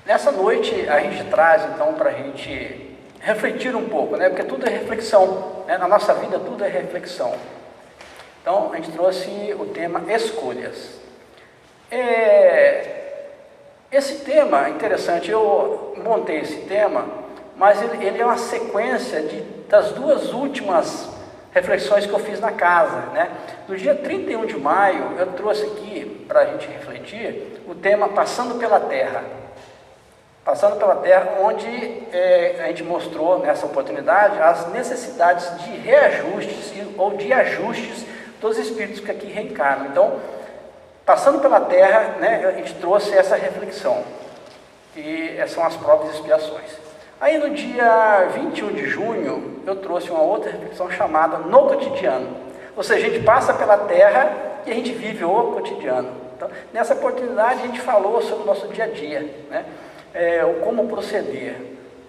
Nessa noite a gente traz então para a gente refletir um pouco, né? Porque tudo é reflexão, né? Na nossa vida tudo é reflexão. Então a gente trouxe o tema escolhas. Esse tema é interessante, eu montei esse tema, mas ele é uma sequência das duas últimas reflexões que eu fiz na casa, né? No dia 31 de maio eu trouxe aqui para a gente refletir o tema Passando pela Terra. Passando pela Terra, onde a gente mostrou nessa oportunidade as necessidades de reajustes ou de ajustes dos espíritos que aqui reencarnam. Então, passando pela Terra, né, a gente trouxe essa reflexão, que são as provas e expiações. Aí no dia 21 de junho, eu trouxe uma outra reflexão chamada No Cotidiano. Ou seja, a gente passa pela Terra e a gente vive o cotidiano. Então, nessa oportunidade, a gente falou sobre o nosso dia a dia, né? O como proceder,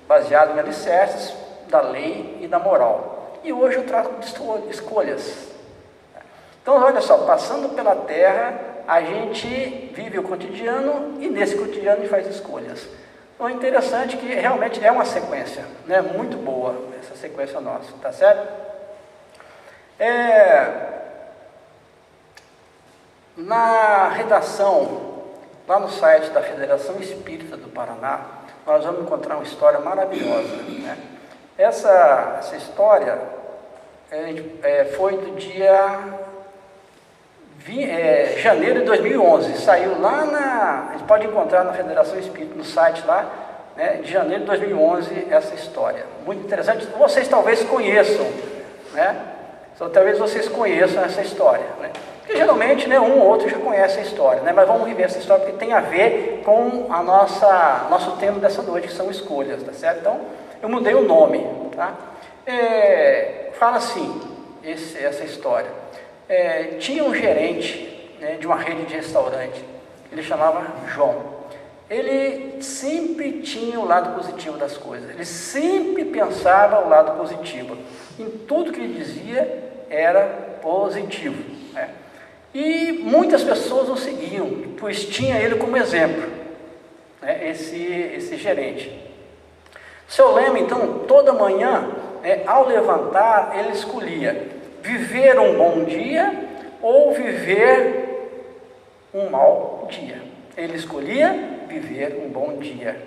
baseado em alicerces da lei e da moral. E hoje eu trago escolhas. Então, olha só, passando pela Terra, a gente vive o cotidiano e nesse cotidiano a gente faz escolhas. Então, é interessante que realmente é uma sequência, né? Muito boa essa sequência nossa, tá certo? Na redação, lá no site da Federação Espírita do Paraná, nós vamos encontrar uma história maravilhosa, né? Essa história foi do dia janeiro de 2011, saiu lá a gente pode encontrar na Federação Espírita, no site lá, né, de janeiro de 2011, essa história, muito interessante, vocês talvez conheçam, né? Talvez vocês conheçam essa história, né? Porque geralmente, né, um ou outro já conhece a história, né? Mas vamos rever essa história porque tem a ver com nosso tema dessa noite, que são escolhas, tá certo? Então, eu mudei o nome, tá? Fala assim, essa história. Tinha um gerente, né, de uma rede de restaurante, ele chamava João. Ele sempre tinha o lado positivo das coisas, ele sempre pensava o lado positivo, em tudo que ele dizia era positivo, né? E muitas pessoas o seguiam, pois tinha ele como exemplo, né, esse gerente. Seu lema, então, toda manhã, ao levantar, ele escolhia viver um bom dia ou viver um mau dia. Ele escolhia viver um bom dia.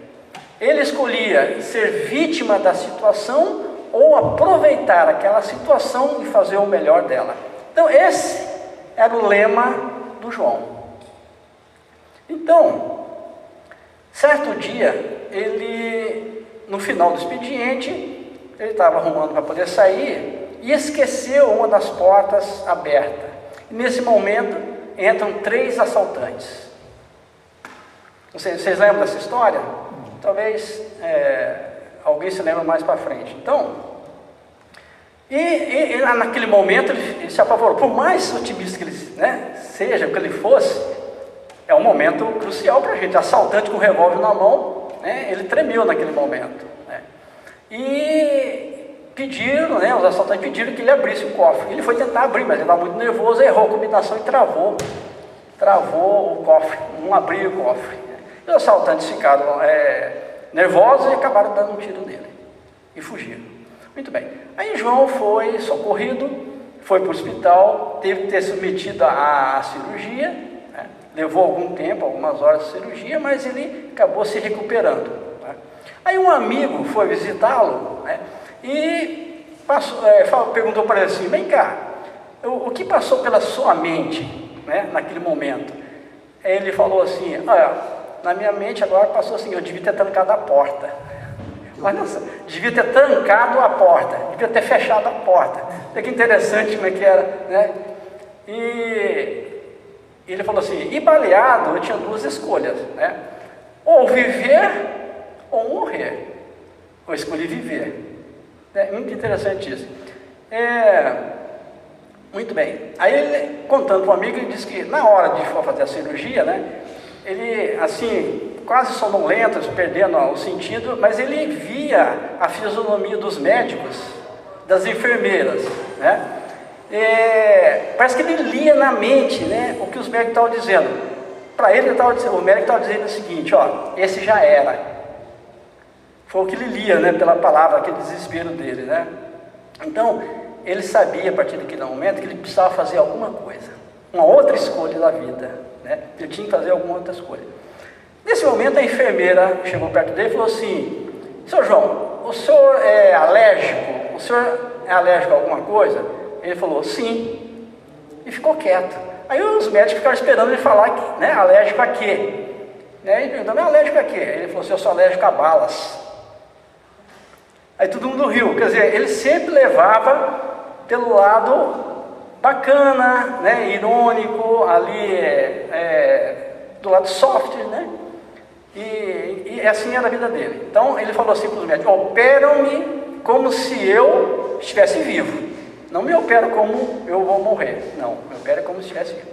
Ele escolhia ser vítima da situação ou aproveitar aquela situação e fazer o melhor dela. Então, esse era o lema do João. Então, certo dia, no final do expediente, ele estava arrumando para poder sair e esqueceu uma das portas aberta. E nesse momento, entram 3 assaltantes. Vocês lembram dessa história? Talvez alguém se lembre mais para frente. Então, e naquele momento ele se apavorou. Por mais otimista que ele, né, seja, o que ele fosse, é um momento crucial para a gente. Assaltante com o revólver na mão, né, ele tremeu naquele momento, né? E pediram, né, os assaltantes pediram que ele abrisse o cofre. Ele foi tentar abrir, mas ele estava muito nervoso, errou a combinação e travou o cofre, não abriu o cofre. Os assaltantes ficaram nervosos e acabaram dando um tiro nele e fugiram. Muito bem. Aí João foi socorrido, foi para o hospital, teve que ter submetido à cirurgia, né? Levou algum tempo, algumas horas de cirurgia, mas ele acabou se recuperando, né? Aí um amigo foi visitá-lo, né? E perguntou para ele assim: vem cá, o que passou pela sua mente, né, naquele momento? Aí ele falou assim: na minha mente agora passou assim, eu devia ter trancado a porta. Mas nossa, devia ter trancado a porta, devia ter fechado a porta. Olha que interessante como é que era, né? E ele falou assim: e baleado, eu tinha 2 escolhas, né? Ou viver ou morrer. Eu escolhi viver. É muito interessante isso. Muito bem. Aí ele, contando para um amigo, ele disse que na hora de for fazer a cirurgia, né, ele, assim, quase sonolento, perdendo o sentido, mas ele via a fisionomia dos médicos, das enfermeiras, né? Parece que ele lia na mente, né, o que os médicos estavam dizendo. Para ele, o médico estava dizendo o seguinte, ó, esse já era. Foi o que ele lia, né, pela palavra, aquele desespero dele, né? Então, ele sabia a partir daquele momento que ele precisava fazer alguma coisa, uma outra escolha da vida, né? Ele tinha que fazer alguma outra escolha. Nesse momento, a enfermeira chegou perto dele e falou assim: Seu João, o senhor é alérgico? O senhor é alérgico a alguma coisa? Ele falou: sim, e ficou quieto. Aí os médicos ficaram esperando ele falar, né, alérgico a quê? Ele perguntou: mas alérgico a quê? Ele falou assim: eu sou alérgico a balas. Aí todo mundo riu, quer dizer, ele sempre levava pelo lado bacana, né, irônico, ali do lado soft, né? E assim era a vida dele. Então ele falou assim para os médicos: operam-me como se eu estivesse vivo. Não me operam como eu vou morrer. Não, me operam como se estivesse vivo.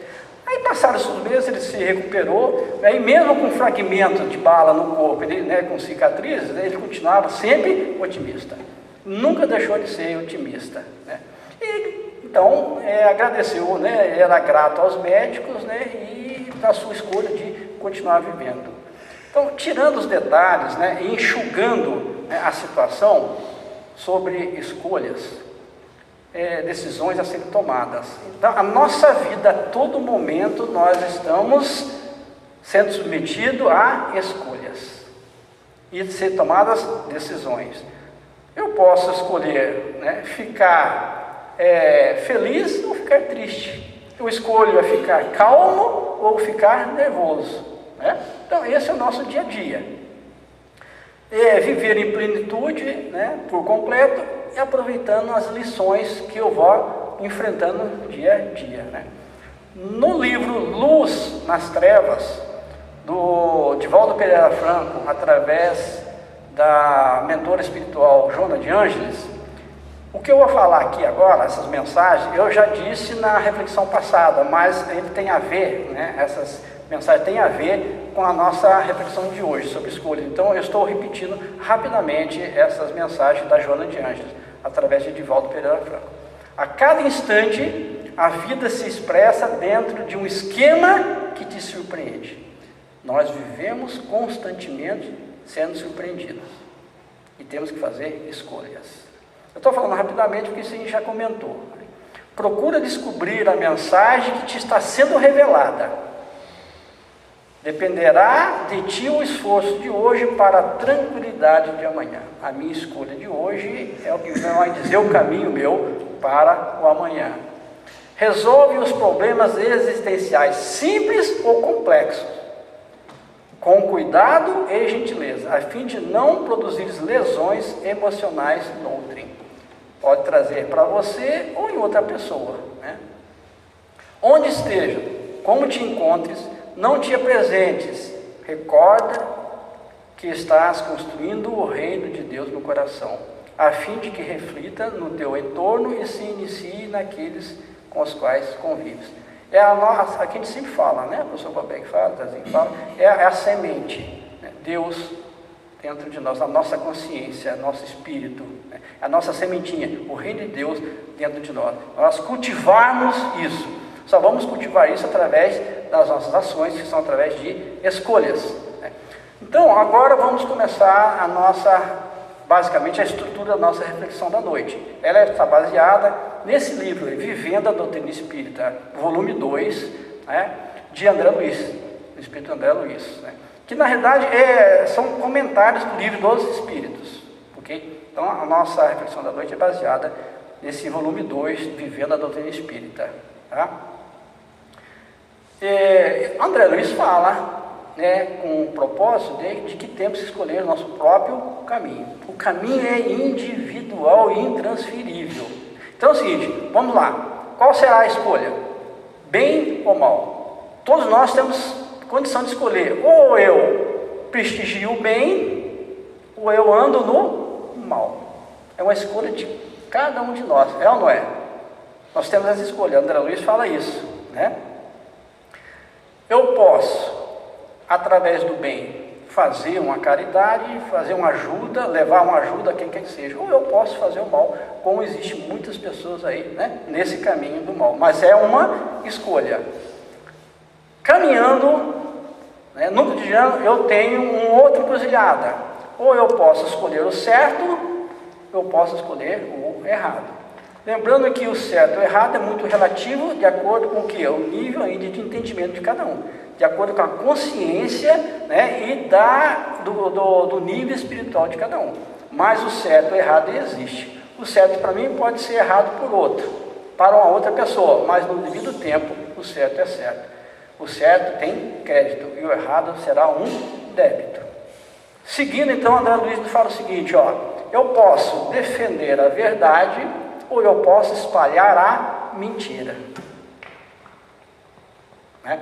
Aí passaram os meses, ele se recuperou. Aí mesmo com fragmento de bala no corpo, ele, né, com cicatrizes, ele continuava sempre otimista. Nunca deixou de ser otimista, né? E então agradeceu, né, era grato aos médicos, né, e na sua escolha de continuar vivendo. Então, tirando os detalhes, né, e enxugando, né, a situação sobre escolhas, decisões a serem tomadas. Então, a nossa vida, a todo momento, nós estamos sendo submetidos a escolhas e ser tomadas decisões. Eu posso escolher, né, ficar feliz ou ficar triste. Eu escolho ficar calmo ou ficar nervoso, né? Então, esse é o nosso dia a dia. Viver em plenitude, né, por completo, e aproveitando as lições que eu vou enfrentando dia a dia, né? No livro Luz nas Trevas, do Divaldo Pereira Franco, através da mentora espiritual Joana de Ângeles, o que eu vou falar aqui agora, essas mensagens, eu já disse na reflexão passada, mas ele tem a ver, né, essas mensagens têm a ver com a nossa reflexão de hoje sobre escolha. Então eu estou repetindo rapidamente essas mensagens da Joana de Ângeles, através de Divaldo Pereira Franco. A cada instante, a vida se expressa dentro de um esquema que te surpreende. Nós vivemos constantemente sendo surpreendidos e temos que fazer escolhas. Eu estou falando rapidamente porque isso a gente já comentou. Procura descobrir a mensagem que te está sendo revelada. Dependerá de ti o esforço de hoje para a tranquilidade de amanhã. A minha escolha de hoje é o que vai dizer o caminho meu para o amanhã. Resolve os problemas existenciais simples ou complexos, com cuidado e gentileza, a fim de não produzir lesões emocionais noutrem. Pode trazer para você ou em outra pessoa, né? Onde esteja, como te encontres, não te apresentes, recorda que estás construindo o reino de Deus no coração, a fim de que reflita no teu entorno e se inicie naqueles com os quais convives. Aqui a gente sempre fala, né? O professor Babek fala, é a semente, né? Deus dentro de nós, a nossa consciência, nosso espírito, né? A nossa sementinha, o reino de Deus dentro de nós. Nós cultivarmos isso. Só vamos cultivar isso através das nossas ações, que são através de escolhas, né? Então, agora vamos começar basicamente a estrutura da nossa reflexão da noite. Ela está baseada nesse livro, Vivendo a Doutrina Espírita, volume 2, né, de André Luiz, do Espírito André Luiz, né, que na realidade são comentários do livro dos Espíritos, ok? Então, a nossa reflexão da noite é baseada nesse volume 2, Vivendo a Doutrina Espírita, tá? André Luiz fala, né, com o propósito de que temos que escolher o nosso próprio caminho. O caminho é individual e intransferível. Então é o seguinte, vamos lá. Qual será a escolha? Bem ou mal? Todos nós temos condição de escolher. Ou eu prestigio o bem, ou eu ando no mal. É uma escolha de cada um de nós, é ou não é? Nós temos essa escolha. André Luiz fala isso, né? Eu posso, através do bem, fazer uma caridade, fazer uma ajuda, levar uma ajuda a quem quer que seja. Ou eu posso fazer o mal, como existem muitas pessoas aí, né, nesse caminho do mal. Mas é uma escolha. Caminhando né? No cotidiano eu tenho uma outra encruzilhada. Ou eu posso escolher o certo, eu posso escolher o errado. Lembrando que o certo e o errado é muito relativo, de acordo com o que? O nível ainda de entendimento de cada um, de acordo com a consciência, né, e do nível espiritual de cada um. Mas o certo e o errado existe. O certo para mim pode ser errado por outro, para uma outra pessoa, mas no devido tempo o certo é certo. O certo tem crédito e o errado será um débito. Seguindo então, André Luiz fala o seguinte, ó: eu posso defender a verdade ou eu posso espalhar a mentira. Né?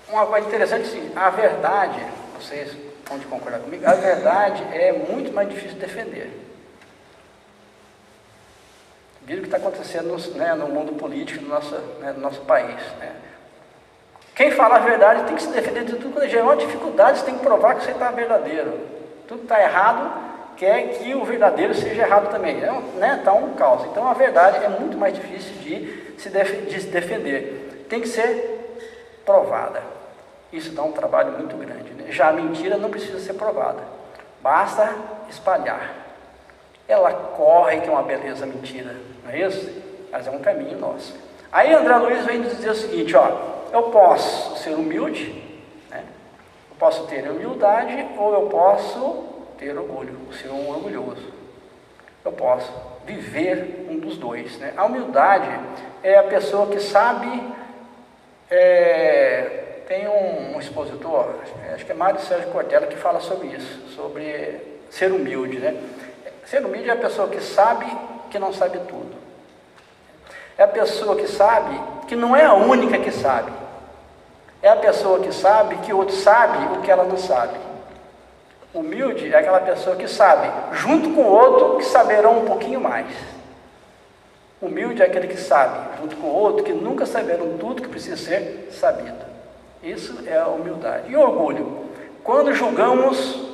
Uma coisa interessante é assim, a verdade, vocês vão concordar comigo, a verdade é muito mais difícil de defender. Viram o que está acontecendo no mundo político do nosso país. Né? Quem fala a verdade tem que se defender de tudo. Quando gerar uma dificuldade, você tem que provar que você está verdadeiro. Tudo que está errado quer que o verdadeiro seja errado também. Está um caos. Então a verdade é muito mais difícil de se defender. Tem que ser provada. Isso dá um trabalho muito grande. Né? Já a mentira não precisa ser provada. Basta espalhar. Ela corre, que é uma beleza a mentira. Não é isso? Mas é um caminho nosso. Aí André Luiz vem dizer o seguinte, ó: eu posso ser humilde, né? Eu posso ter humildade ou eu posso ter orgulho, ser um orgulhoso. Eu posso viver um dos dois, né? A humildade é a pessoa que sabe, tem um expositor, acho que é Mário Sérgio Cortella, que fala sobre isso, sobre ser humilde, né? Ser humilde é a pessoa que sabe que não sabe tudo. É a pessoa que sabe que não é a única que sabe. É a pessoa que sabe que o outro sabe o que ela não sabe. Humilde é aquela pessoa que sabe, junto com o outro, que saberão um pouquinho mais. Humilde é aquele que sabe, junto com o outro, que nunca saberão tudo que precisa ser sabido. Isso é a humildade. E o orgulho? Quando julgamos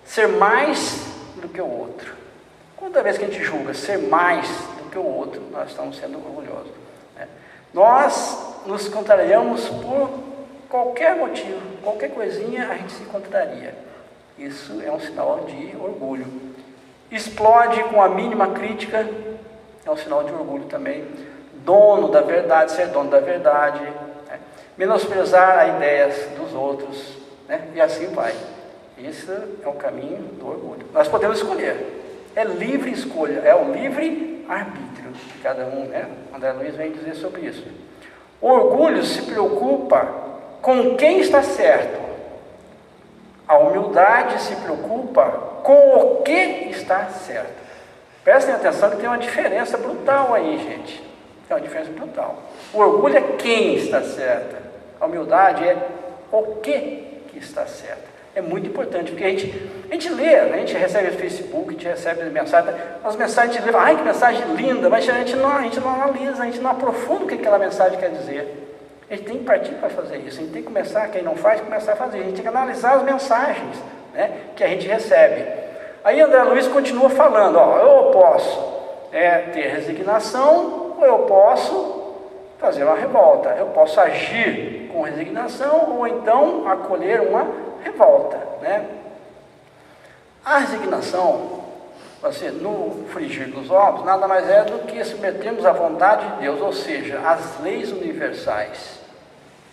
ser mais do que o outro. Toda vez que a gente julga ser mais do que o outro, nós estamos sendo orgulhosos. Né? Nós nos contrariamos por qualquer motivo, qualquer coisinha a gente se contraria. Isso é um sinal de orgulho. Explode com a mínima crítica, é um sinal de orgulho também. Dono da verdade, ser dono da verdade, né? Menosprezar as ideias dos outros, né? E assim vai. Isso é o caminho do orgulho. Nós podemos escolher. É livre escolha, é o livre arbítrio de cada um, né? André Luiz vem dizer sobre isso. O orgulho se preocupa com quem está certo. A humildade se preocupa com o que está certo. Prestem atenção que tem uma diferença brutal aí, gente. Tem uma diferença brutal. O orgulho é quem está certo. A humildade é o que está certo. É muito importante, porque a gente lê, né? A gente recebe no Facebook, a gente recebe mensagem, as mensagens a gente lê, ai que mensagem linda, mas a gente não analisa, a gente não aprofunda o que aquela mensagem quer dizer. A gente tem que partir para fazer isso, a gente tem que começar, quem não faz, começar a fazer, a gente tem que analisar as mensagens, né, que a gente recebe. Aí André Luiz continua falando, ó: eu posso ter resignação, ou eu posso fazer uma revolta, eu posso agir com resignação, ou então acolher uma revolta, né? A resignação, assim, no frigir dos ovos, nada mais é do que submetermos à vontade de Deus, ou seja, as leis universais,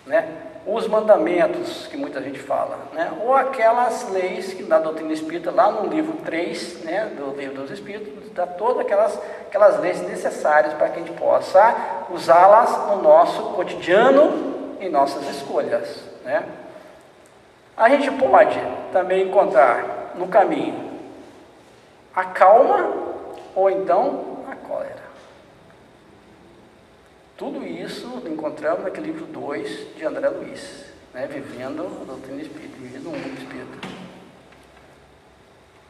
né? Os mandamentos que muita gente fala, né? Ou aquelas leis que na doutrina espírita, lá no livro 3, né, do livro dos Espíritos, dá todas aquelas leis necessárias para que a gente possa usá-las no nosso cotidiano, em nossas escolhas, né? A gente pode também encontrar no caminho a calma ou então a cólera. Tudo isso encontramos naquele livro 2 de André Luiz, né? Vivendo a doutrina espírita, vivendo o mundo espírita.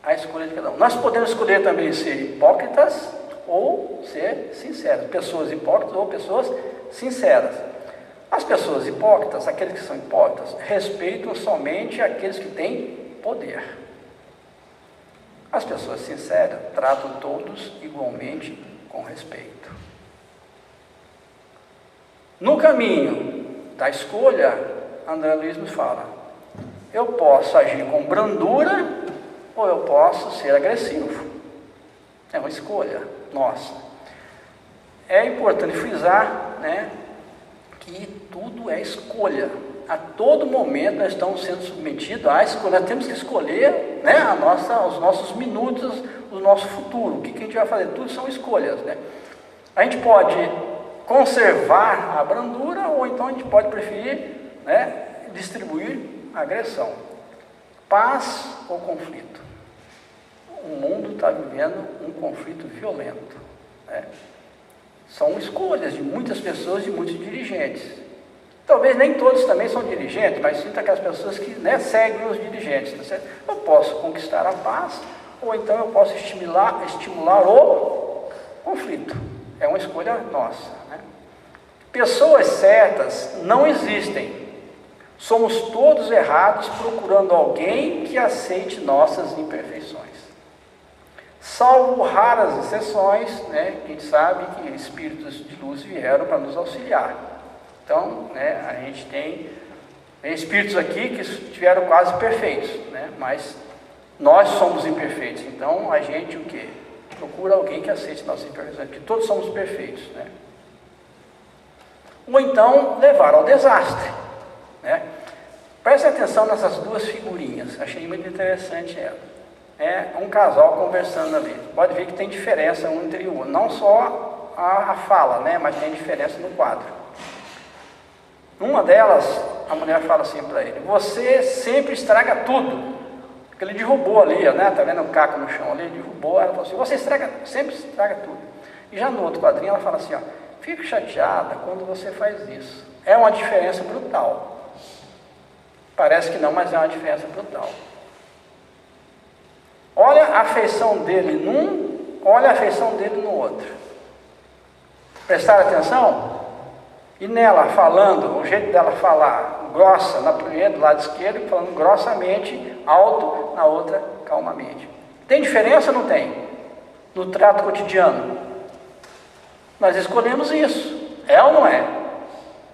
A escolha de cada um. Nós podemos escolher também ser hipócritas ou ser sinceros. Pessoas hipócritas ou pessoas sinceras. As pessoas hipócritas, aqueles que são hipócritas, respeitam somente aqueles que têm poder. As pessoas sinceras tratam todos igualmente com respeito. No caminho da escolha, André Luiz nos fala, eu posso agir com brandura ou eu posso ser agressivo. É uma escolha nossa. É importante frisar, né, que tudo é escolha. A todo momento nós estamos sendo submetidos à escolha. Nós temos que escolher, né, os nossos minutos, o nosso futuro. O que a gente vai fazer? Tudo são escolhas, né? A gente pode conservar a brandura ou então a gente pode preferir, né, distribuir a agressão. Paz ou conflito? O mundo está vivendo um conflito violento, né? São escolhas de muitas pessoas e muitos dirigentes. Talvez nem todos também são dirigentes, mas sim aquelas pessoas que, né, seguem os dirigentes, tá certo? Eu posso conquistar a paz, ou então eu posso estimular o conflito. É uma escolha nossa, né? Pessoas certas não existem. Somos todos errados procurando alguém que aceite nossas imperfeições. Salvo raras exceções, né, que a gente sabe que espíritos de luz vieram para nos auxiliar. Então, né, a gente tem espíritos aqui que estiveram quase perfeitos, né, mas nós somos imperfeitos. Então, a gente o quê? Procura alguém que aceite nossas imperfeições, porque todos somos perfeitos, né? Ou então, levar ao desastre, né? Preste atenção nessas duas figurinhas, achei muito interessante ela. É um casal conversando ali. Pode ver que tem diferença um entre o outro, não só a fala, né, mas tem diferença no quadro. Uma delas, a mulher fala assim para ele: você sempre estraga tudo. Porque ele derrubou ali, né, tá vendo o caco no chão ali, ele derrubou. Ela falou assim: você sempre estraga tudo. E já no outro quadrinho ela fala assim, ó, fico chateada quando você faz isso. É uma diferença brutal. Parece que não, mas é uma diferença brutal. Olha a afeição dele num, olha a afeição dele no outro. Prestaram atenção? E nela falando, o jeito dela falar grossa na primeira, do lado esquerdo, falando grossamente, alto, na outra, calmamente. Tem diferença ou não tem? No trato cotidiano. Nós escolhemos isso. É ou não é?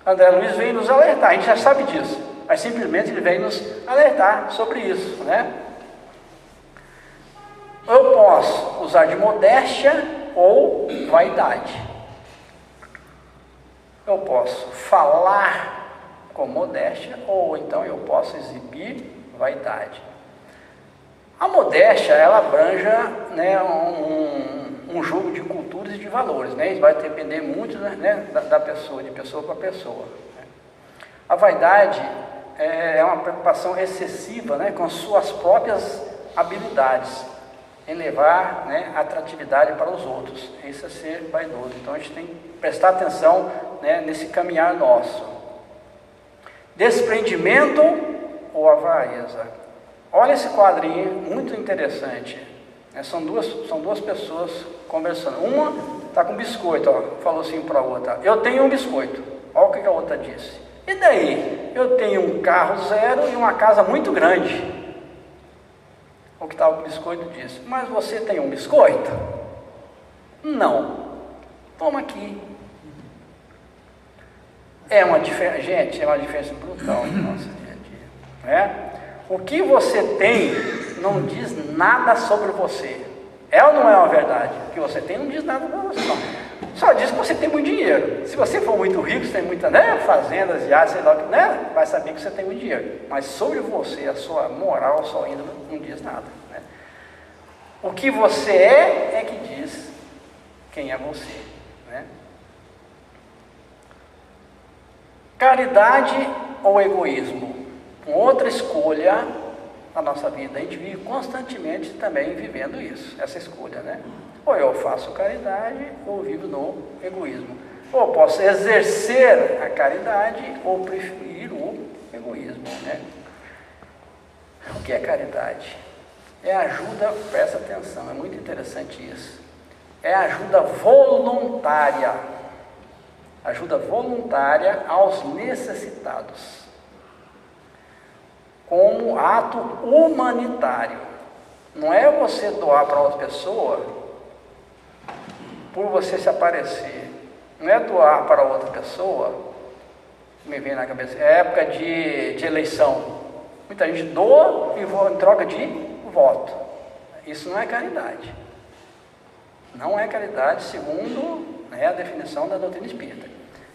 André Luiz veio nos alertar, a gente já sabe disso. Mas simplesmente ele veio nos alertar sobre isso, né? Eu posso usar de modéstia ou vaidade. Eu posso falar com modéstia ou então eu posso exibir vaidade. A modéstia, ela abranja, né, um jogo de culturas e de valores, né? Isso vai depender muito, né, da pessoa, de pessoa para pessoa, né? A vaidade é uma preocupação excessiva, né, com as suas próprias habilidades, em levar, né, atratividade para os outros. Isso é ser vaidoso. Então a gente tem que prestar atenção, né, nesse caminhar nosso. Desprendimento ou avareza. Olha esse quadrinho, muito interessante. São duas pessoas conversando. Uma está com biscoito, ó, falou assim para a outra: eu tenho um biscoito. Olha o que a outra disse. E daí? Eu tenho um carro zero e uma casa muito grande. O que estava com o biscoito disse: mas você tem um biscoito? Não. Toma aqui. É uma diferença, gente, é uma diferença brutal no nosso dia a dia, né? O que você tem não diz nada sobre você. É ou não é uma verdade? O que você tem não diz nada para você, não. Só diz que você tem muito dinheiro. Se você for muito rico, você tem muitas, né, fazendas, iates, sei lá, né, vai saber que você tem muito dinheiro. Mas sobre você, a sua moral, a sua índole, não diz nada, né? O que você é que diz quem é você, né? Caridade ou egoísmo? Outra escolha na nossa vida. A gente vive constantemente também vivendo isso, essa escolha, né? Ou eu faço caridade ou vivo no egoísmo. Ou posso exercer a caridade ou preferir o egoísmo, né? O que é caridade? É ajuda, presta atenção, é muito interessante isso. É ajuda voluntária. Ajuda voluntária aos necessitados. Como ato humanitário. Não é você doar para outra pessoa por você se aparecer. Não é doar para outra pessoa me vem na cabeça, é época de eleição. Muita gente doa em troca de voto. Isso não é caridade. Não é caridade segundo, né, a definição da doutrina espírita.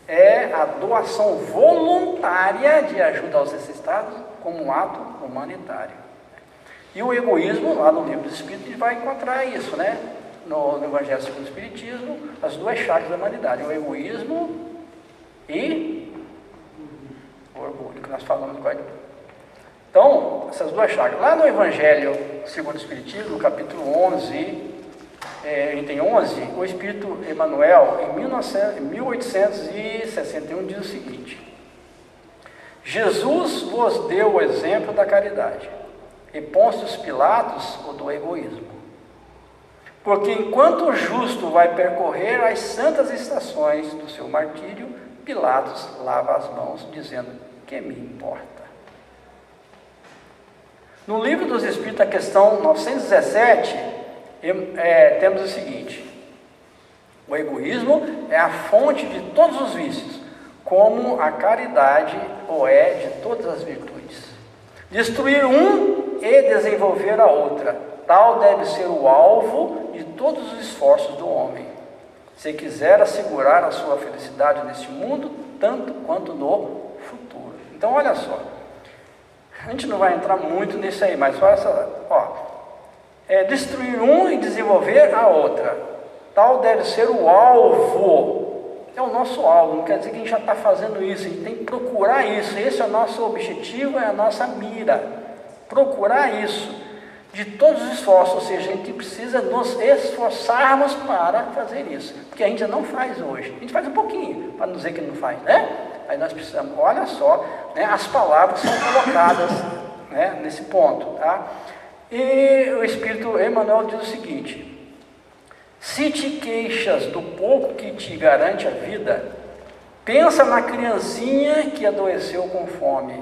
É a doação voluntária de ajuda aos necessitados como um ato humanitário. E o egoísmo, lá no livro dos Espíritos, a gente vai encontrar isso, né? No Evangelho segundo o Espiritismo, as duas chagas da humanidade, o egoísmo e o orgulho, que nós falamos no Código. Então, essas duas chagas. Lá no Evangelho segundo o Espiritismo, no capítulo 11, item 11, o Espírito Emmanuel, em 1861, diz o seguinte: Jesus vos deu o exemplo da caridade, e Pôncio Pilatos o do egoísmo. Porque enquanto o justo vai percorrer as santas estações do seu martírio, Pilatos lava as mãos, dizendo: que me importa? No Livro dos Espíritos, a questão 917, temos o seguinte: o egoísmo é a fonte de todos os vícios, como a caridade o é de todas as virtudes. Destruir um e desenvolver a outra, tal deve ser o alvo de todos os esforços do homem, se quiser assegurar a sua felicidade neste mundo, tanto quanto no futuro. Então, olha só, a gente não vai entrar muito nisso aí, mas olha só, destruir um e desenvolver a outra, tal deve ser o alvo. É o nosso alvo, não quer dizer que a gente já está fazendo isso, a gente tem que procurar isso. Esse é o nosso objetivo, é a nossa mira, procurar isso de todos os esforços, ou seja, a gente precisa nos esforçarmos para fazer isso, porque a gente não faz hoje, a gente faz um pouquinho, para não dizer que não faz, né? Aí nós precisamos, olha só, né, as palavras são colocadas, né, nesse ponto, tá? E o Espírito Emmanuel diz o seguinte: se te queixas do pouco que te garante a vida, pensa na criancinha que adoeceu com fome,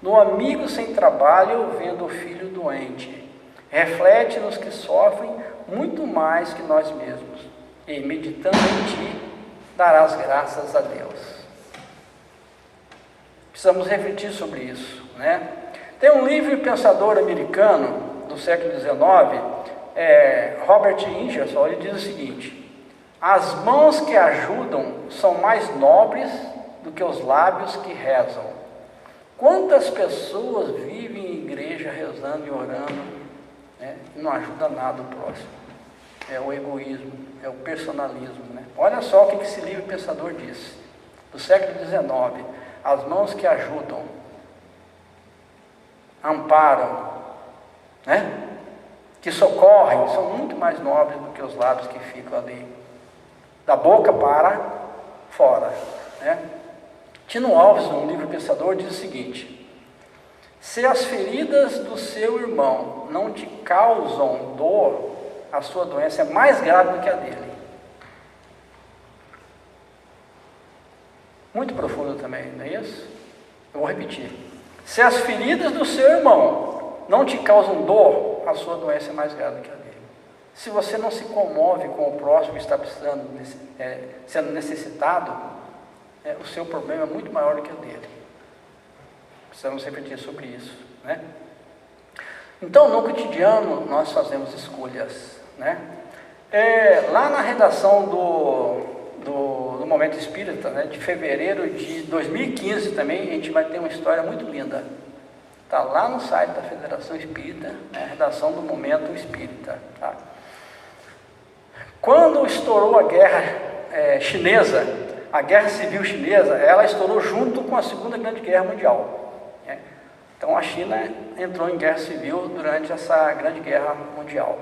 no amigo sem trabalho vendo o filho doente. Reflete nos que sofrem muito mais que nós mesmos, e meditando em ti, darás graças a Deus. Precisamos refletir sobre isso, né? Tem um livre pensador americano do século XIX, Robert Ingersoll, ele diz o seguinte: as mãos que ajudam são mais nobres do que os lábios que rezam. Quantas pessoas vivem em igreja rezando e orando, né, e não ajuda nada o próximo? É o egoísmo, é o personalismo, né? Olha só o que esse livre pensador diz, do século XIX: as mãos que ajudam, amparam, né, que socorrem, são muito mais nobres do que os lábios que ficam ali, da boca para fora, né? Tino Alves, um livro pensador, diz o seguinte: se as feridas do seu irmão não te causam dor, a sua doença é mais grave do que a dele. Muito profundo também, não é isso? Eu vou repetir: se as feridas do seu irmão não te causam dor, a sua doença é mais grave do que a dele. Se você não se comove com o próximo que está precisando, sendo necessitado, o seu problema é muito maior do que o dele. Precisamos refletir sobre isso, né? Então, no cotidiano, nós fazemos escolhas, né? Lá na redação do Momento Espírita, né, de fevereiro de 2015 também, a gente vai ter uma história muito linda. Está lá no site da Federação Espírita, né, a redação do Momento Espírita, tá? Quando estourou a guerra chinesa, a guerra civil chinesa, ela estourou junto com a Segunda Grande Guerra Mundial, né? Então a China entrou em guerra civil durante essa Grande Guerra Mundial.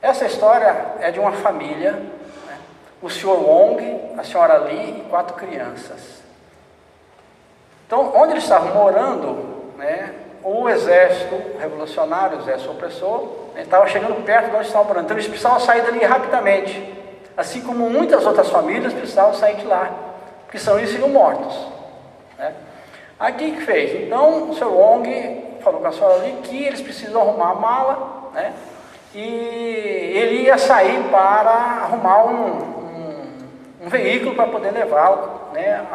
Essa história é de uma família, né? O Sr. Wong, a senhora Li e 4 crianças. Então, onde eles estavam morando, né, o exército revolucionário, o exército opressor, estava chegando perto de onde eles estavam morando. Então eles precisavam sair dali rapidamente, assim como muitas outras famílias precisavam sair de lá, porque senão eles seriam mortos, né? Aí o que fez? Então o Sr. Wong falou com a senhora ali que eles precisam arrumar a mala, né? E ele ia sair para arrumar um veículo para poder levá-lo, né,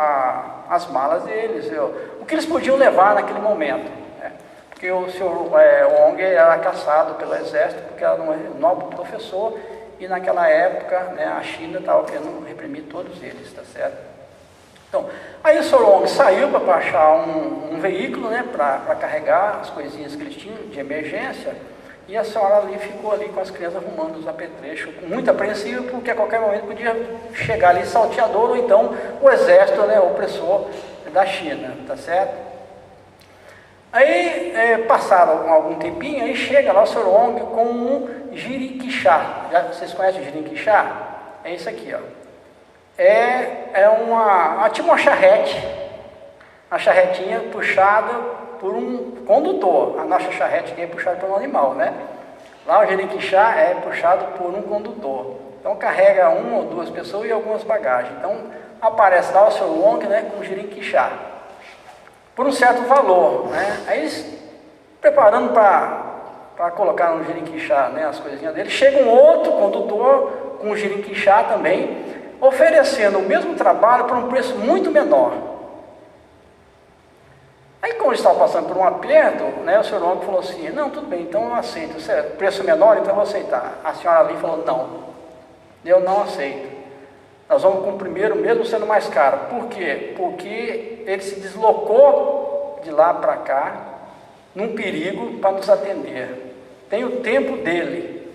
as malas deles, o que eles podiam levar naquele momento, né? Porque o Sr. Wong era caçado pelo exército porque era um nobre professor, e naquela época, né, a China estava querendo reprimir todos eles, tá certo? Então, aí o Sr. Wong saiu para achar um veículo, né, para carregar as coisinhas que eles tinham de emergência, e a senhora ali ficou ali com as crianças arrumando os apetrechos, muito apreensiva, porque a qualquer momento podia chegar ali salteador, ou então o exército, né, opressor da China, tá certo? Aí passaram algum tempinho, aí chega lá o Sr. Wong com um jiriquixá. Vocês conhecem o jiriquixá? É isso aqui, ó. Tipo uma charrete, uma charretinha puxada por um condutor. A nossa charrete aqui é puxada por um animal, né? Lá o jiriquixá é puxado por um condutor. Então carrega uma ou duas pessoas e algumas bagagens. Então aparece lá o Sr. Wong, né, com o jiriquixá, por um certo valor, né? Aí eles preparando para colocar no jiriquixá, né, as coisinhas dele, chega um outro condutor com o jiriquixá também, oferecendo o mesmo trabalho por um preço muito menor. Aí, como eles estavam passando por um aperto, né, o Sr. Wong falou assim: não, tudo bem, então eu aceito, preço menor, então eu vou aceitar. A senhora ali falou: não, eu não aceito. Nós vamos com o primeiro, mesmo sendo mais caro. Por quê? Porque ele se deslocou de lá para cá, num perigo, para nos atender. Tem o tempo dele,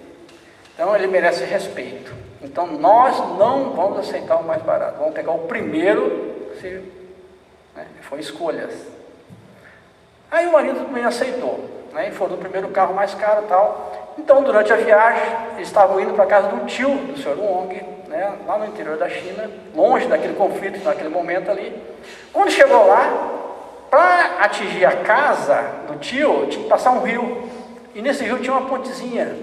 então ele merece respeito. Então nós não vamos aceitar o mais barato, vamos pegar o primeiro, né? Foi escolhas. Aí o marido também aceitou, né? E foram no primeiro carro mais caro e tal. Então durante a viagem, eles estavam indo para a casa do tio do Sr. Wong, né? Lá no interior da China, longe daquele conflito naquele momento ali. Quando chegou lá, para atingir a casa do tio, tinha que passar um rio, e nesse rio tinha uma pontezinha,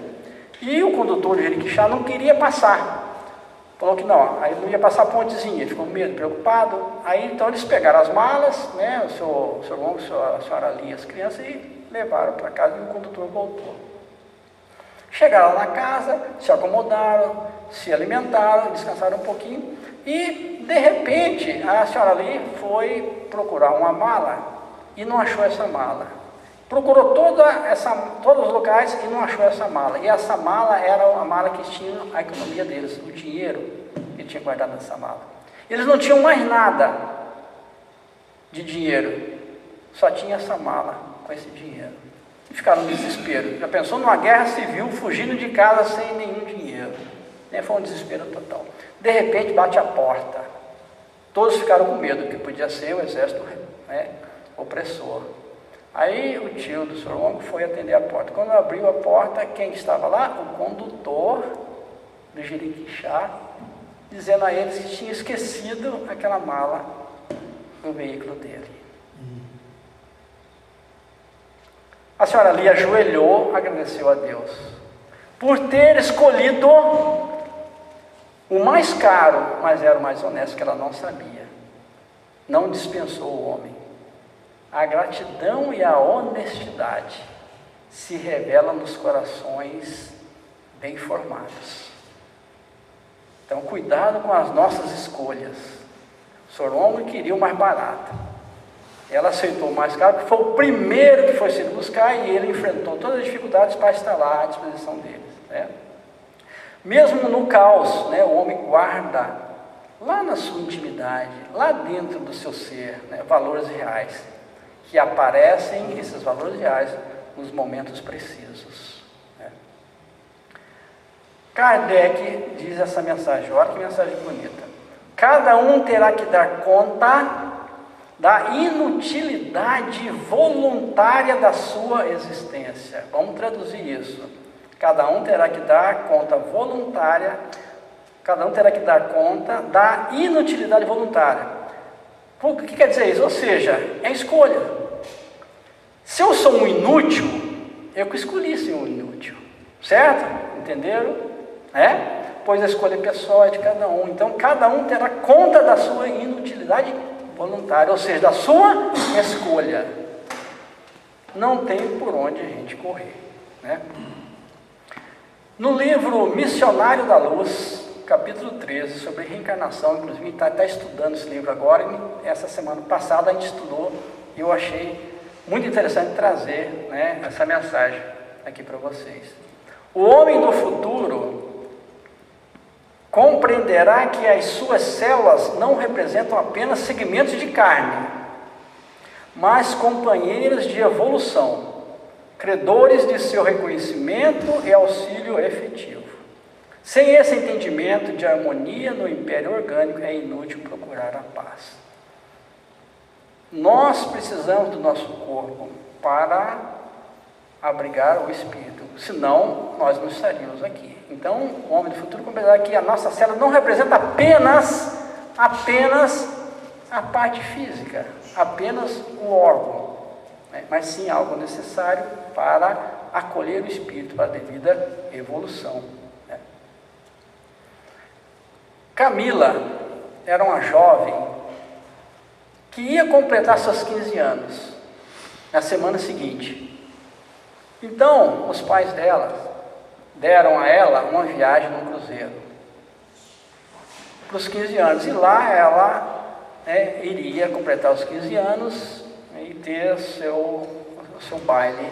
e o condutor de jiriquixá não queria passar, falou que não, aí não ia passar a pontezinha, ficou com medo, preocupado. Aí então eles pegaram as malas, né, o Sr. Wong, a senhora ali, as crianças, e levaram para casa, e o condutor voltou. Chegaram na casa, se acomodaram, se alimentaram, descansaram um pouquinho, e de repente a senhora ali foi procurar uma mala e não achou essa mala. Procurou todos os locais e não achou essa mala. E essa mala era a mala que tinha a economia deles, o dinheiro que tinha guardado nessa mala. Eles não tinham mais nada de dinheiro, só tinha essa mala com esse dinheiro. E ficaram no desespero. Já pensou numa guerra civil, fugindo de casa sem nenhum dinheiro? Foi um desespero total. De repente bate a porta. Todos ficaram com medo, que podia ser o exército, né, opressor. Aí o tio do Sr. Wong foi atender a porta. Quando abriu a porta, quem estava lá? O condutor do jiriquixá, dizendo a eles que tinha esquecido aquela mala no veículo dele. A senhora ali ajoelhou, agradeceu a Deus por ter escolhido o mais caro, mas era o mais honesto, que ela não sabia. Não dispensou o homem. A gratidão e a honestidade se revelam nos corações bem formados. Então, cuidado com as nossas escolhas. O Sr. Wong queria o mais barato. Ela aceitou o mais caro, porque foi o primeiro que foi se buscar, e ele enfrentou todas as dificuldades para estar lá à disposição deles, né? Mesmo no caos, né, o homem guarda lá na sua intimidade, lá dentro do seu ser, né, valores reais, que aparecem, esses valores reais, nos momentos precisos, né? Kardec diz essa mensagem, olha que mensagem bonita: cada um terá que dar conta da inutilidade voluntária da sua existência. Vamos traduzir isso. Cada um terá que dar conta voluntária, cada um terá que dar conta da inutilidade voluntária. O que quer dizer isso? Ou seja, é escolha. Se eu sou um inútil, eu que escolhi ser um inútil, certo? Entenderam? Pois a escolha pessoal é de cada um. Então cada um terá conta da sua inutilidade voluntária, ou seja, da sua escolha. Não tem por onde a gente correr, né? No livro Missionário da Luz, capítulo 13, sobre reencarnação. Inclusive, está estudando esse livro agora, e essa semana passada a gente estudou, e eu achei muito interessante trazer, né, essa mensagem aqui para vocês. O homem do futuro compreenderá que as suas células não representam apenas segmentos de carne, mas companheiros de evolução, credores de seu reconhecimento e auxílio efetivo. Sem esse entendimento de harmonia no império orgânico, é inútil procurar a paz. Nós precisamos do nosso corpo para abrigar o espírito, senão nós não estaríamos aqui. Então, o homem do futuro compreenderá que a nossa célula não representa apenas a parte física, apenas o órgão, né? Mas sim algo necessário para acolher o espírito para a devida evolução, né? Camila era uma jovem que ia completar seus 15 anos na semana seguinte. Então, os pais dela deram a ela uma viagem no cruzeiro para os 15 anos, e lá ela iria completar os 15 anos e ter o seu baile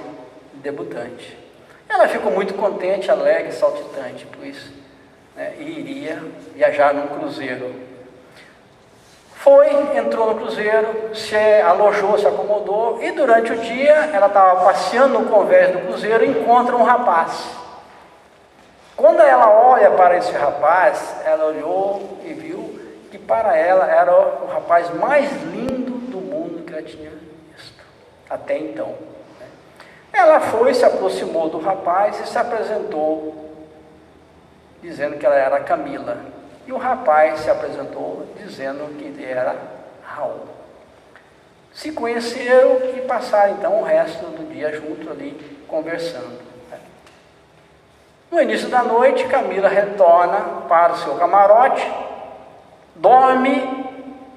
debutante. Ela ficou muito contente, alegre, saltitante por isso, né, e iria viajar num cruzeiro. Entrou no cruzeiro, se alojou, se acomodou, e durante o dia ela estava passeando no convés do cruzeiro e encontra um rapaz. Quando ela olha para esse rapaz, ela olhou e viu que para ela era o rapaz mais lindo do mundo que ela tinha visto até então, né? Ela se aproximou do rapaz e se apresentou dizendo que ela era Camila. E o rapaz se apresentou dizendo que ele era Raul. Se conheceram e passaram então o resto do dia juntos ali conversando. No início da noite, Camila retorna para o seu camarote, dorme,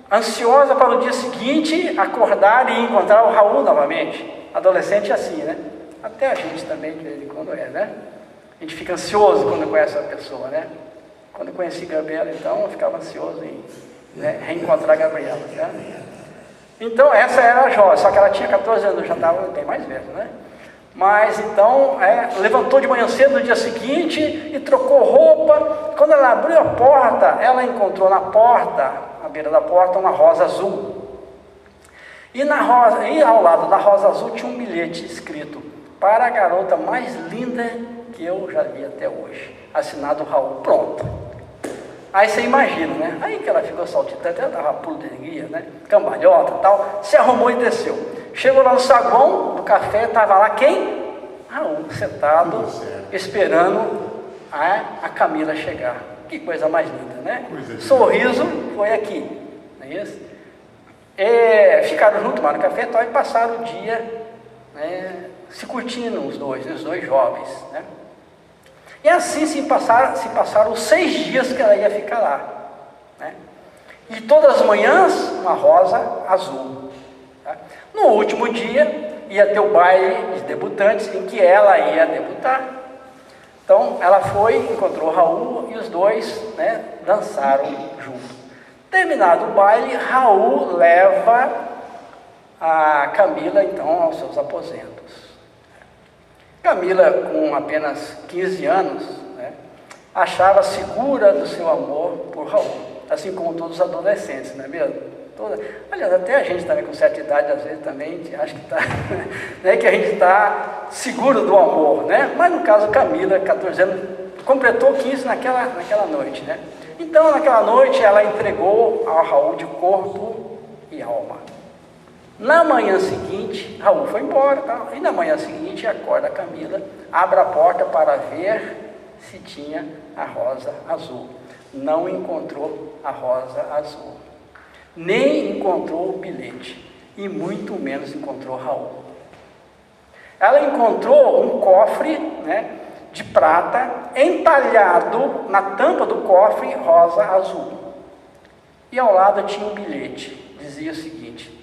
ansiosa para o dia seguinte acordar e encontrar o Raul novamente. Adolescente é assim, né? Até a gente também de vez em quando né? A gente fica ansioso quando conhece a pessoa, né? Quando eu conheci Gabriela, então, eu ficava ansioso em reencontrar a Gabriela, né? Então, essa era a jovem, só que ela tinha 14 anos, já estava bem mais velha, né? Mas, então, levantou de manhã cedo no dia seguinte e trocou roupa. Quando ela abriu a porta, ela encontrou na porta, à beira da porta, uma rosa azul. E ao lado da rosa azul tinha um bilhete escrito: para a garota mais linda que eu já vi até hoje, assinado Raul. Pronto. Aí você imagina, né? Aí que ela ficou saltitante, ela dava pulo de alegria, né? Cambalhota e tal, se arrumou e desceu. Chegou lá no saguão do café, estava lá quem? Raul, sentado, esperando a Camila chegar. Que coisa mais linda, né? Sorriso foi aqui, não é isso? Ficaram juntos lá no café e passaram o dia, né, se curtindo os dois jovens, né? E assim se passaram os 6 dias que ela ia ficar lá, né? E todas as manhãs uma rosa azul, tá? No último dia ia ter o baile de debutantes em que ela ia debutar. Então ela encontrou o Raul e os dois, né, dançaram juntos. Terminado o baile, Raul leva a Camila então aos seus aposentos. Camila, com apenas 15 anos, né, achava segura do seu amor por Raul, assim como todos os adolescentes, não é mesmo? Aliás, até a gente também com certa idade, às vezes também acha que né, que a gente está seguro do amor, né? Mas no caso Camila, 14 anos, completou 15 naquela noite, né? Então naquela noite ela entregou ao Raul de corpo e alma. Na manhã seguinte, Raul foi embora, tá? E na manhã seguinte acorda a Camila, abre a porta para ver se tinha a rosa azul. Não encontrou a rosa azul, nem encontrou o bilhete, e muito menos encontrou Raul. Ela encontrou um cofre, né, de prata, entalhado na tampa do cofre rosa azul. E ao lado tinha um bilhete, dizia o seguinte: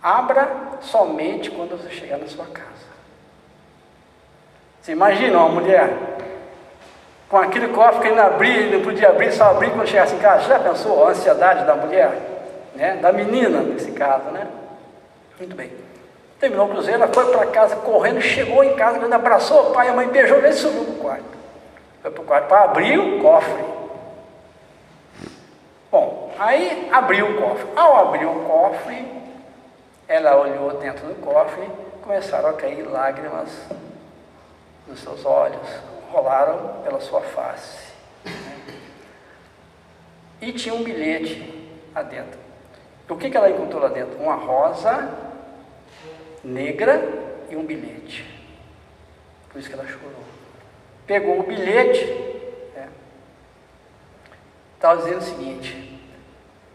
abra somente quando você chegar na sua casa. Você imagina uma mulher com aquele cofre que ele não podia abrir, só abrir quando chegasse em casa. Já pensou a ansiedade da mulher, né? Da menina, nesse caso, né? Muito bem. Terminou o cruzeiro, ela foi para casa correndo, chegou em casa, quando abraçou o pai e a mãe, beijou ele e subiu para o quarto. Foi para o quarto para abrir o cofre. Bom, aí abriu o cofre. Ao abrir o cofre, ela olhou dentro do cofre, começaram a cair lágrimas nos seus olhos, rolaram pela sua face. E tinha um bilhete lá dentro. O que ela encontrou lá dentro? Uma rosa negra e um bilhete. Por isso que ela chorou. Pegou o bilhete, estava dizendo o seguinte: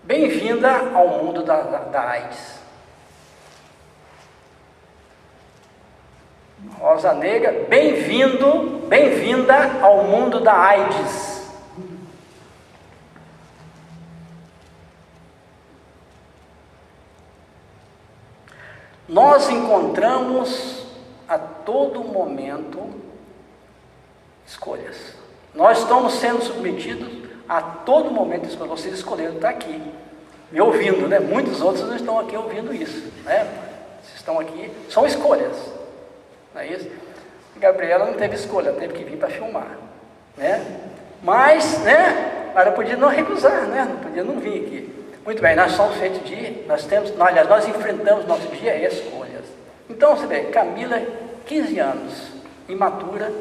bem-vinda ao mundo da AIDS. Rosa negra, bem-vinda ao mundo da AIDS. Nós encontramos a todo momento escolhas. Nós estamos sendo submetidos a todo momento escolhas. Vocês escolheram estar aqui, me ouvindo, né? Muitos outros não estão aqui ouvindo isso, né? Vocês estão aqui, são escolhas, não é isso? Gabriela não teve escolha, teve que vir para filmar, né? Mas, né? Ela podia não recusar, né? Não podia não vir aqui. Muito bem, nós somos feitos de, nós enfrentamos nosso dia a escolhas. Então, você vê, Camila, 15 anos, imatura,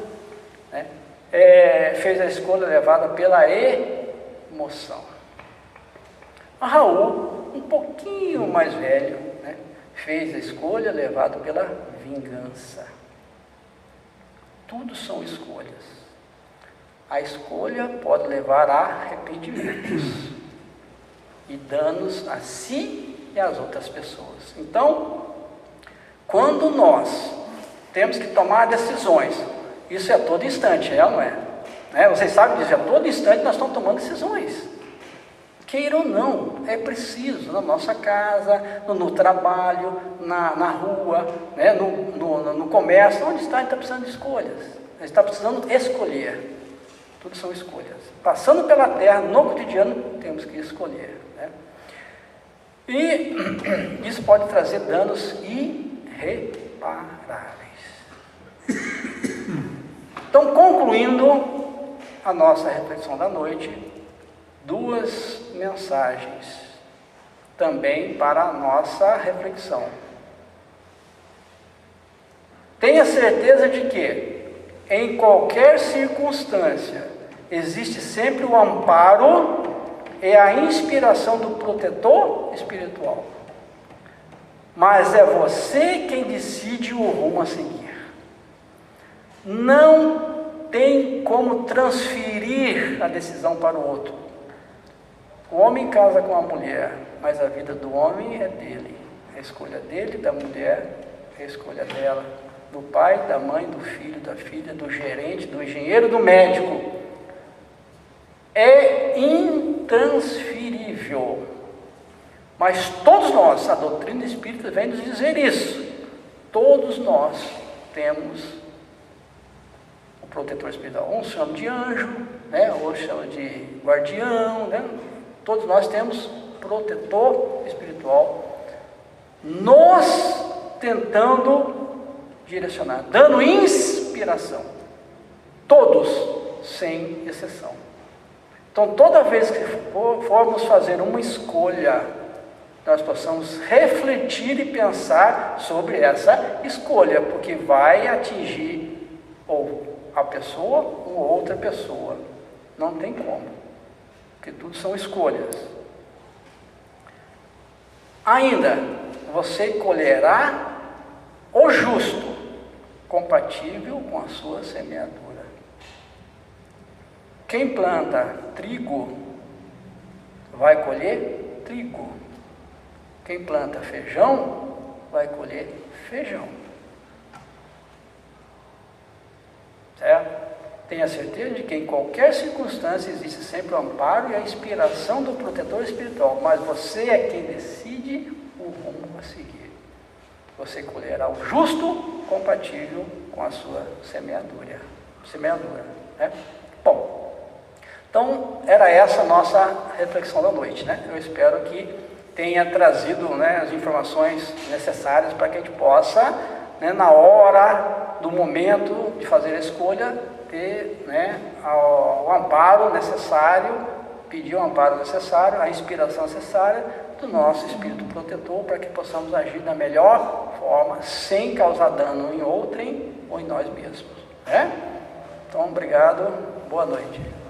né? Fez a escolha levada pela emoção. O Raul, um pouquinho mais velho, né? Fez a escolha levada pela vingança. Tudo são escolhas. A escolha pode levar a arrependimentos e danos a si e às outras pessoas. Então, quando nós temos que tomar decisões, isso é a todo instante, é ou não é? Vocês sabem disso, a todo instante nós estamos tomando decisões. Queira ou não, é preciso, na nossa casa, no trabalho, na rua, né? no comércio, onde está, a gente está precisando de escolhas. A gente está precisando escolher. Tudo são escolhas. Passando pela terra, no cotidiano, temos que escolher, né? E isso pode trazer danos irreparáveis. Então, concluindo a nossa reflexão da noite, duas mensagens também para a nossa reflexão. Tenha certeza de que, em qualquer circunstância, existe sempre o amparo e a inspiração do protetor espiritual. Mas é você quem decide o rumo a seguir. Não tem como transferir a decisão para o outro. O homem casa com a mulher, mas a vida do homem é dele. A escolha dele, da mulher, é a escolha dela. Do pai, da mãe, do filho, da filha, do gerente, do engenheiro, do médico. É intransferível. Mas todos nós, a doutrina espírita vem nos dizer isso. Todos nós temos o protetor espiritual. Uns chamam de anjo, né? Outros chamam de guardião, né? Todos nós temos protetor espiritual, nos tentando direcionar, dando inspiração. Todos, sem exceção. Então, toda vez que formos fazer uma escolha, nós possamos refletir e pensar sobre essa escolha, porque vai atingir ou a pessoa ou outra pessoa. Não tem como, porque tudo são escolhas. Ainda, você colherá o justo, compatível com a sua semeadura. Quem planta trigo, vai colher trigo. Quem planta feijão, vai colher feijão. Certo? Tenha certeza de que em qualquer circunstância existe sempre o amparo e a inspiração do protetor espiritual, mas você é quem decide o rumo a seguir. Você colherá o justo compatível com a sua semeadura. Né? Bom, Então, era essa a nossa reflexão da noite, né? Eu espero que tenha trazido, né, as informações necessárias para que a gente possa, né, na hora, do momento de fazer a escolha, ter, né, o amparo necessário, pedir o amparo necessário, a inspiração necessária do nosso Espírito Protetor, para que possamos agir da melhor forma, sem causar dano em outrem ou em nós mesmos, né? Então, obrigado, boa noite.